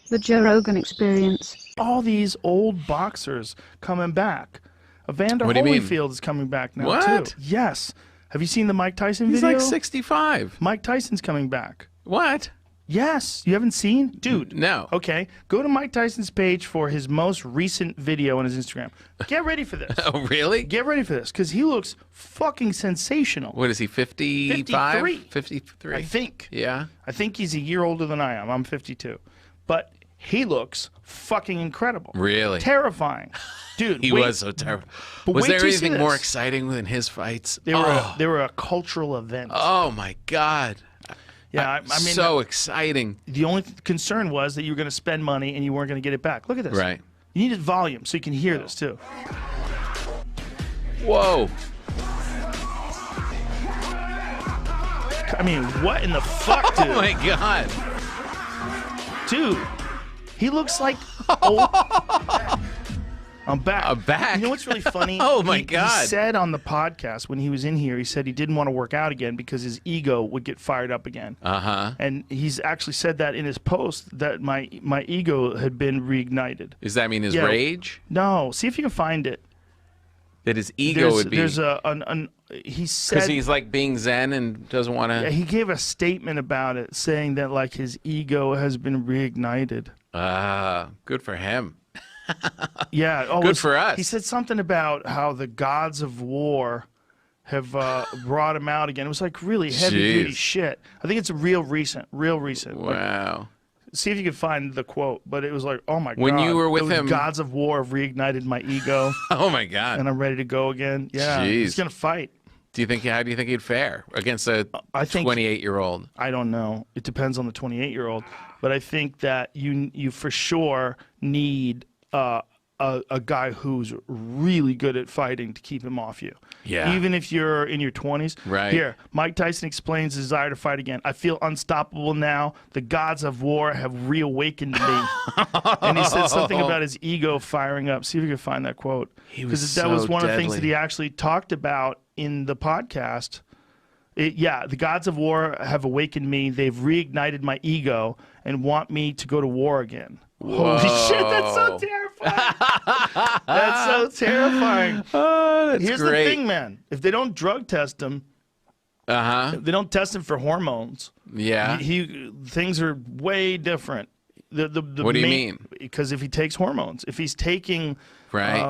The Joe Rogan Experience. All these old boxers coming back. Evander What do you mean? Holyfield is coming back now, What? too. Yes. Have you seen the Mike Tyson He's video? like 65. Mike Tyson's coming back. What? Yes. You haven't seen? Dude. No. Okay. Go to Mike Tyson's page for his most recent video on his Instagram. Get ready for this. Oh, really? Get ready for this, because he looks fucking sensational. What is he, 55? 53. 53. I think. Yeah. I think he's a year older than I am. I'm 52. But he looks fucking incredible. Really? Terrifying. Dude, He was so terrible. But Was wait there till you see anything more this. exciting than his fights? They were a cultural event. Oh, my God. Yeah, I mean, so exciting. the only concern was that you were going to spend money and you weren't going to get it back. Look at this. Right. You needed volume so you can hear this too. Whoa. I mean, what in the fuck, dude? Oh, my God. Dude, he looks like old. I'm back. I'm back? You know what's really funny? Oh, my He God. said on the podcast when he was in here, he said he didn't want to work out again because his ego would get fired up again. Uh-huh. And he's actually said that in his post that my ego had been reignited. Does that mean his Yeah. rage? No, see if you can find it. That his ego would be... There's he said Because he's like being zen and doesn't want to... yeah, he gave a statement about it saying that like his ego has been reignited. Good for him. Yeah. Oh, Good for us. He said something about how the gods of war have brought him out again. It was like really heavy duty Jeez. shit. I think it's real recent. Like, Wow. see if you can find the quote. But it was like, oh my god. When you were with those him- gods of war have reignited my ego, Oh, my God. and I'm ready to go again. Yeah. Jeez. He's gonna fight. How do you think he'd fare against a I think 28-year-old? I don't know. It depends on the 28-year-old, but I think that you for sure need a guy who's really good at fighting to keep him off you. Yeah. Even if you're in your 20s. Right. Here, Mike Tyson explains his desire to fight again. I feel unstoppable now. The gods of war have reawakened me. And he said something about his ego firing up. See if you can find that quote. was that was so one of the things deadly. that he actually talked about in the podcast. The gods of war have awakened me. They've reignited my ego and want me to go to war again. Holy shit, that's so terrifying. That's so terrifying. Oh, that's Here's great. the thing, man. If they don't drug test him, Uh-huh. if they don't test him for hormones, Yeah. things are way different. The What do you mean? Because if he takes hormones, if he's taking Right.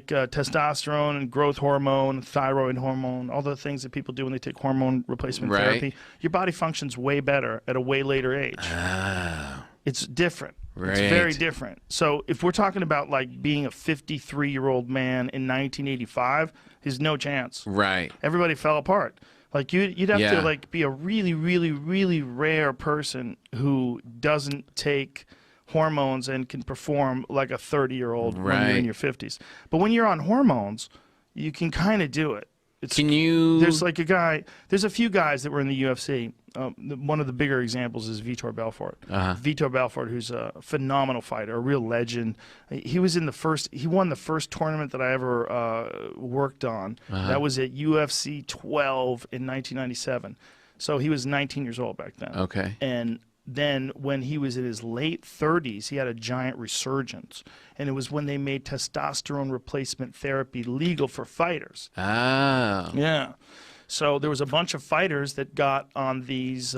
testosterone and growth hormone, thyroid hormone, all the things that people do when they take hormone replacement Right. therapy, your body functions way better at a way later age. Ah. It's different. It's Right. very different. So if we're talking about like being a 53-year-old man in 1985, there's no chance. Right. Everybody fell apart. Like you'd have Yeah. to like be a really, really, really rare person who doesn't take hormones and can perform like a 30-year-old when you're Right. in your 50s. But when you're on hormones, you can kind of do it. Can you... There's like a guy. There's a few guys that were in the UFC. One of the bigger examples is Vitor Belfort. Vitor Belfort, who's a phenomenal fighter, a real legend. He was in the first. He won the first tournament that I ever worked on. That was at UFC 12 in 1997. So he was 19 years old back then. Okay. And then when he was in his late 30s, he had a giant resurgence. And it was when they made testosterone replacement therapy legal for fighters. Ah. Yeah. So there was a bunch of fighters that got on these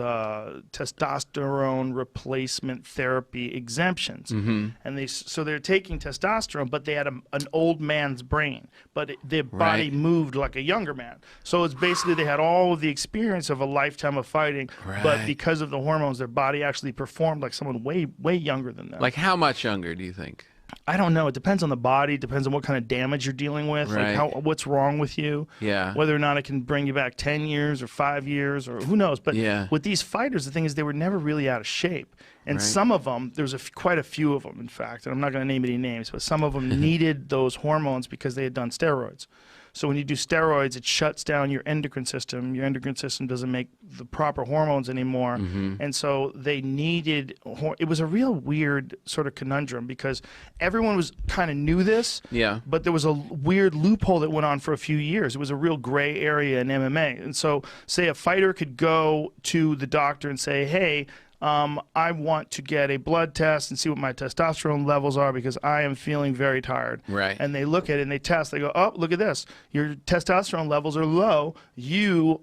testosterone replacement therapy exemptions, and they're taking testosterone, but they had an old man's brain, but their body Right. moved like a younger man. So it's basically they had all of the experience of a lifetime of fighting, but Right. because of the hormones, their body actually performed like someone way younger than them. Like how much younger do you think? I don't know. It depends on the body. Depends on what kind of damage you're dealing with. Right. Like what's wrong with you. Yeah. Whether or not it can bring you back 10 years or 5 years or who knows. But Yeah. with these fighters, the thing is they were never really out of shape. And Right. some of them, there's quite a few of them, in fact, and I'm not going to name any names, but some of them needed those hormones because they had done steroids. So when you do steroids, it shuts down your endocrine system. Your endocrine system doesn't make the proper hormones anymore. And so they needed, it was a real weird sort of conundrum because everyone was kind of knew this, Yeah. but there was a weird loophole that went on for a few years. It was a real gray area in MMA. And so say a fighter could go to the doctor and say, hey, I want to get a blood test and see what my testosterone levels are because I am feeling very tired. Right. And they look at it and they test. They go, oh, look at this. Your testosterone levels are low. You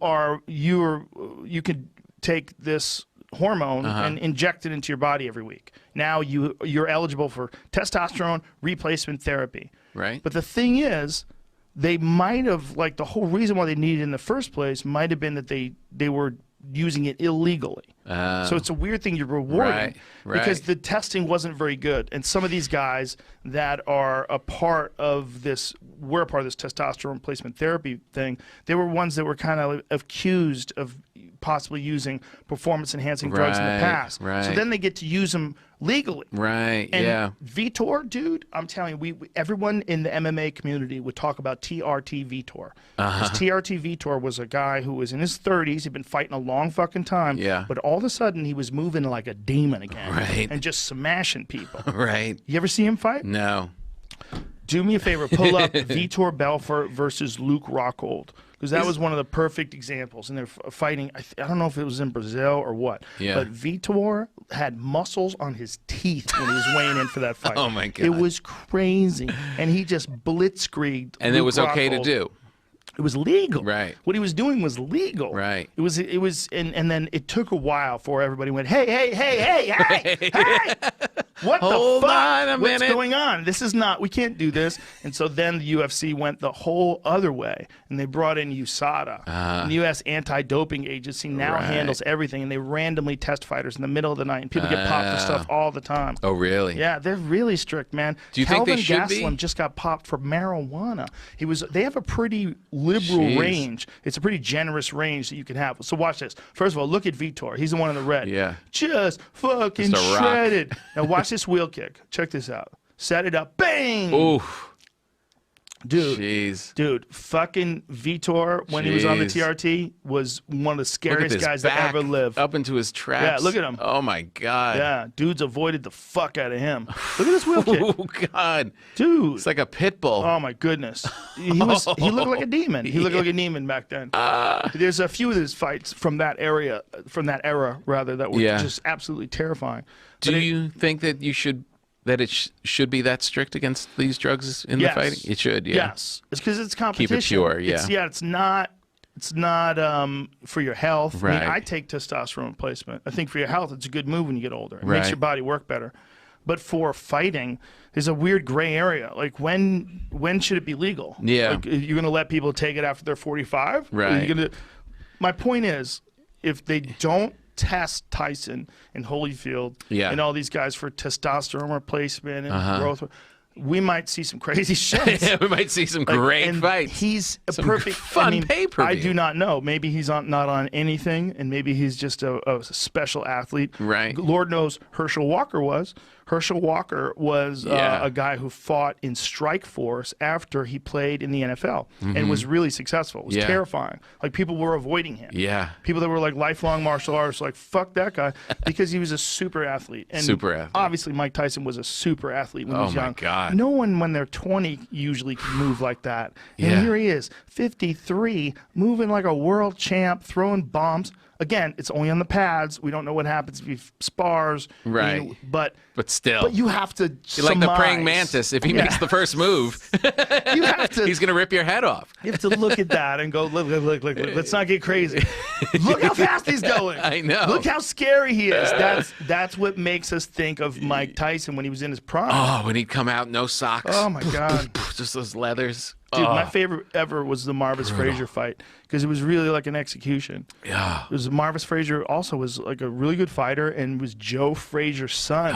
could take this hormone and inject it into your body every week. Now you're eligible for testosterone replacement therapy. Right. But the thing is, they might have, like, the whole reason why they needed it in the first place might have been that they were using it illegally. So it's a weird thing you're rewarding because the testing wasn't very good. And some of these guys that are a part of this, were a part of this testosterone replacement therapy thing, they were ones that were kind of accused of possibly using performance-enhancing drugs in the past. So then they get to use them legally. And Vitor, dude, I'm telling you, everyone in the MMA community would talk about TRT Vitor. Because TRT Vitor was a guy who was in his 30s. He'd been fighting a long fucking time. But all of a sudden, he was moving like a demon again. And just smashing people. You ever see him fight? No. Do me a favor. Pull up Vitor Belfort versus Luke Rockhold. Because that was one of the perfect examples. And they're fighting, I don't know if it was in Brazil or what. But Vitor had muscles on his teeth when he was weighing in for that fight. Oh, my God. It was crazy. And he just blitzkrieged And Luke it was okay to Rockhold. do. It was legal. What he was doing was legal. It was, and then it took a while for everybody went, hey, what Hold the fuck? on a What's minute. going on? This is not, we can't do this. And so then the UFC went the whole other way, and they brought in USADA. And the U.S. Anti-Doping Agency now handles everything, and they randomly test fighters in the middle of the night, and people get popped for stuff all the time. Oh, really? Yeah, they're really strict, man. Do you Calvin think they should be? Gastelum just got popped for marijuana. They have a pretty liberal range. It's a pretty generous range that you can have. So watch this. First of all, look at Vitor. He's the one in the red. Just fucking Just a rock. shredded. Now watch this wheel kick. Check this out. Set it up. Bang! Oof. Dude, fucking Vitor, when he was on the TRT, was one of the scariest guys that ever lived. Up into his traps. Yeah, look at him. Oh, my God. Yeah, dudes avoided the fuck out of him. Look at this wheel kick. Oh, God. Dude. It's like a pit bull. Oh, my goodness. He looked like a demon. He looked like a demon back then. There's a few of his fights from that era, that were just absolutely terrifying. Do you think that it should be that strict against these drugs in the fighting? It should, Yes. It's because it's competition. Keep it pure, It's not for your health. I mean, Right. I take testosterone replacement. I think for your health, it's a good move when you get older. It makes your body work better. But for fighting, there's a weird gray area. Like, when should it be legal? Like, you're going to let people take it after they're 45? My point is, if they don't test Tyson and Holyfield and all these guys for testosterone replacement and growth, we might see some crazy shit. We might see some great fights. He's a some perfect fun pay-per-view. I do not know. Maybe he's not on anything, and maybe he's just a special athlete. Lord knows Herschel Walker was. Herschel Walker was a guy who fought in Strikeforce after he played in the NFL and was really successful. It was terrifying. Like, people were avoiding him. People that were like lifelong martial artists, like, fuck that guy, because he was a super athlete. And obviously Mike Tyson was a super athlete when he was young. God. No one when they're 20 usually can move like that. And here he is, 53, moving like a world champ, throwing bombs. Again, it's only on the pads. We don't know what happens if he spars. But still. But you have to like the praying mantis. If he makes the first move, you have to, he's going to rip your head off. You have to look at that and go, look. Let's not get crazy. Look how fast he's going. I know. Look how scary he is. That's what makes us think of Mike Tyson when he was in his prime. Oh, when he'd come out, no socks. Oh, my God. Just those leathers. Dude, my favorite ever was the Marvis Frazier fight because it was really like an execution. It was Marvis Frazier also was like a really good fighter and was Joe Frazier's son.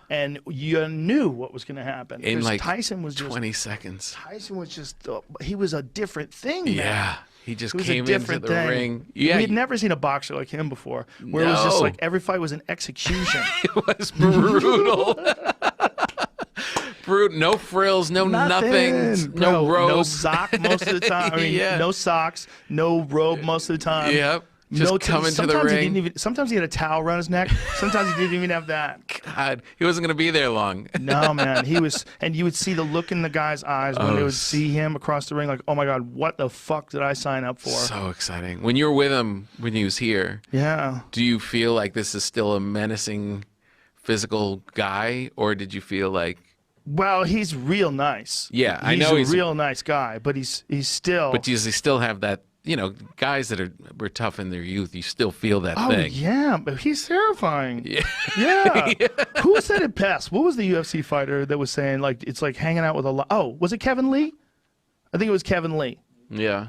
And you knew what was going to happen. In like Tyson was 20 seconds. Tyson was just, he was a different thing, man. Yeah. He just It was came a different into the thing. ring. We had never seen a boxer like him before, where it was just like every fight was an execution. It was brutal. Brutal. No frills, no nothing. No robe. No sock most of the time. I mean, no socks, no robe most of the time. Just come into the sometimes ring. Sometimes he had a towel around his neck. Sometimes he didn't even have that. God, he wasn't going to be there long. No, man, he was, and you would see the look in the guy's eyes when they would see him across the ring, like, oh my God, what the fuck did I sign up for? So exciting. When you were with him, when he was here, Yeah. do you feel like this is still a menacing physical guy, or did you feel like? Well, he's real nice. Yeah, I know he's a real nice guy, but he's still. But does he still have that? You know, guys that were tough in their youth, you still feel that thing. Yeah, but he's terrifying. Yeah. Yeah. Who said it best? What was the UFC fighter that was saying, like, it's like hanging out with a Oh, was it Kevin Lee? I think it was Kevin Lee. Yeah.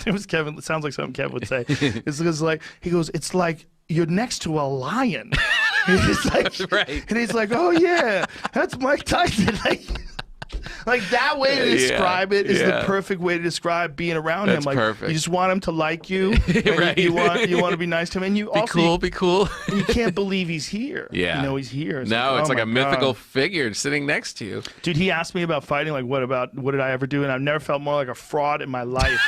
It was Kevin. It sounds like something Kevin would say. It's like, he goes, it's like you're next to a lion. He's like, right. And he's like, oh yeah, that's Mike Tyson. Like that way to describe it is the perfect way to describe being around him. Like perfect. you just want him to like you. Right. You want to be nice to him, and you also Be cool. and you can't believe he's here. Yeah. You know he's here. It's It's like oh a my mythical God. figure sitting next to you. Dude, he asked me about fighting. Like, what did I ever do? And I've never felt more like a fraud in my life.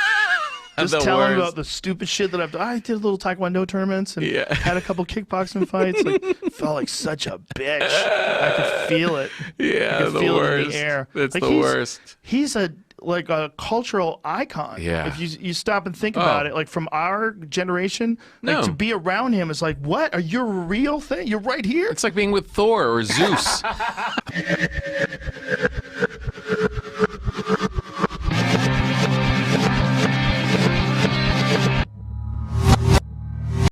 Just The telling him worst. about the stupid shit that I've done. I did a little taekwondo tournaments and Yeah. had a couple kickboxing fights. Like, felt like such a bitch. I could feel it. Yeah, I could the feel worst. it in the air. That's Like, the worst. He's a cultural icon. Yeah. If you stop and think about it, like from our generation, like No. to be around him is like, what? Are you a real thing? You're right here. It's like being with Thor or Zeus.